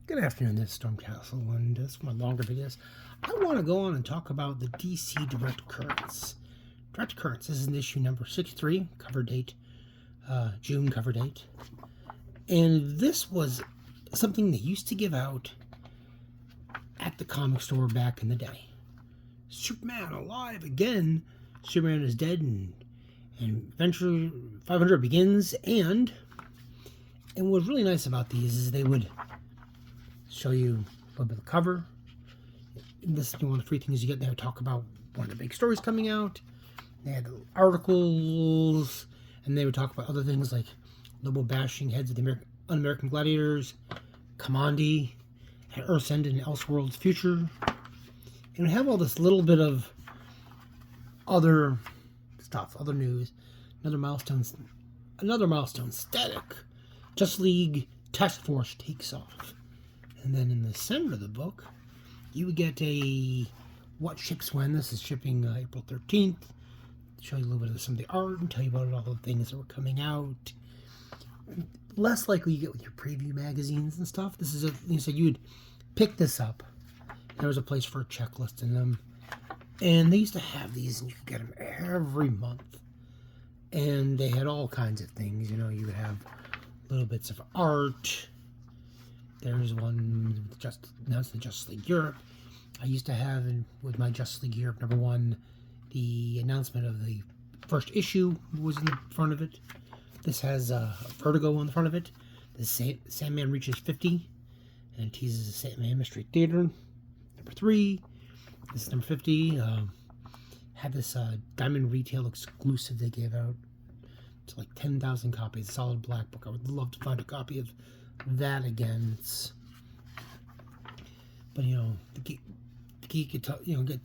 Good afternoon, this is Stormcastle, and this is one of my longer videos. I want to go on and talk about the DC Direct Currents. Direct Currents, this is an issue number 63, cover date, June cover date. And this was something they used to give out at the comic store back in the day. Superman alive again. Superman is dead, and Adventure 500 begins, and what's really nice about these is they would show you a little bit of the cover. This is one of the free things you get. They would talk about one of the big stories coming out. They had articles, and they would talk about other things like liberal bashing heads of the un-American gladiators, Commandi, and Earth's End and Elseworlds future. And we have all this little bit of other stuff, other news, another milestone static. Justice League Task Force takes off. And then in the center of the book, you would get a what ships when. This is shipping April 13th. Show you a little bit of some of the art and tell you about all the things that were coming out. Less likely you get with your preview magazines and stuff. This is so you would pick this up. There was a place for a checklist in them. And they used to have these, and you could get them every month. And they had all kinds of things. You know, you would have little bits of art. There's one announced in Justice League Europe. I used to have, with my Justice League Europe #1, the announcement of the first issue was in the front of it. This has Vertigo on the front of it. The Sandman reaches 50 and teases the Sandman Mystery Theater. #3. This is number 50. Had this Diamond Retail exclusive they gave out. It's like 10,000 copies. Solid black book. I would love to find a copy of that again. But you know, the geek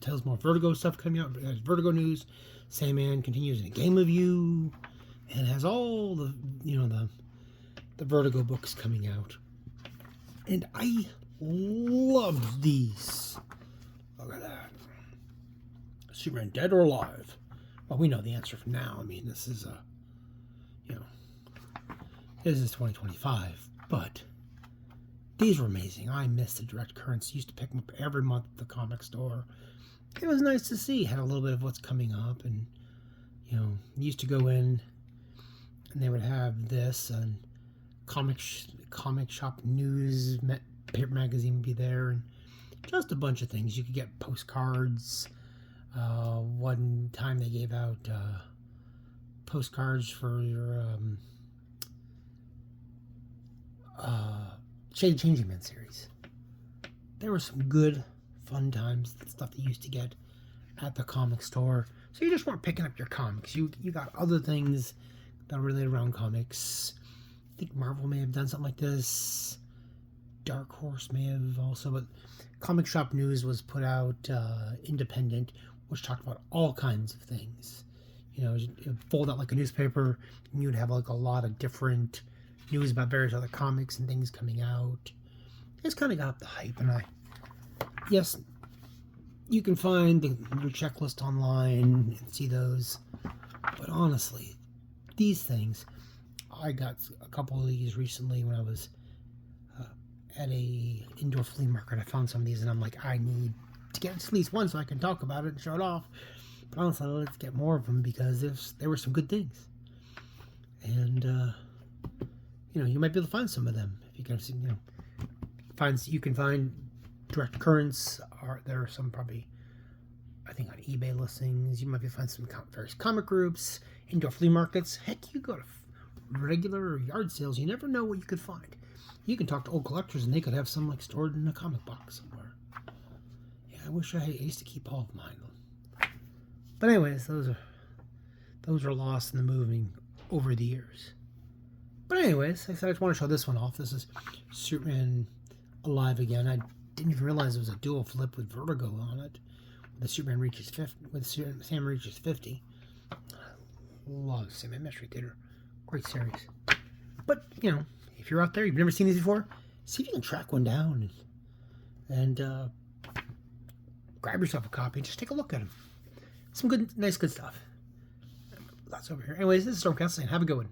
tells more Vertigo stuff coming out. It has Vertigo news. Sandman continues in a game of you, and has all the the Vertigo books coming out. And I loved these. Look at that. Superman dead or alive? Well, we know the answer from now. I mean, this is this is 2025. But these were amazing. I missed the Direct Currents. Used to pick them up every month at the comic store. It was nice to see. Had a little bit of what's coming up, and used to go in, and they would have this and comic shop news paper magazine would be there, and just a bunch of things. You could get postcards. One time they gave out postcards for your Shade Changing Man series. There were some good, fun times, stuff that you used to get at the comic store. So you just weren't picking up your comics. You got other things that were related around comics. I think Marvel may have done something like this. Dark Horse may have also, but Comic Shop News was put out independent, which talked about all kinds of things. You know, it'd fold out like a newspaper, and you'd have like a lot of different news about various other comics and things coming out. It's kind of got up the hype, and yes, you can find your checklist online and see those. But honestly, these things, I got a couple of these recently when I was at a indoor flea market. I found some of these, and I'm like, I need to get at least one so I can talk about it and show it off. But honestly, let's get more of them because there were some good things, and you might be able to find some of them if you can. You can find Direct Currents. There are some probably, I think, on eBay listings. You might be able to find some various comic groups, indoor flea markets. Heck, you go to regular yard sales. You never know what you could find. You can talk to old collectors, and they could have some like stored in a comic box somewhere. Yeah, I wish I used to keep all of mine. But anyways, those are lost in the moving over the years. But anyways, I just want to show this one off. This is Superman alive again. I didn't even realize it was a dual flip with Vertigo on it. The Superman reaches 50. With Sam reaches 50. Love Sandman Mystery Theater. Great series. But if you're out there, you've never seen these before, see if you can track one down and grab yourself a copy and just take a look at them. Some good, nice, good stuff. Lots over here. Anyways, this is Stormcastle, and have a good one.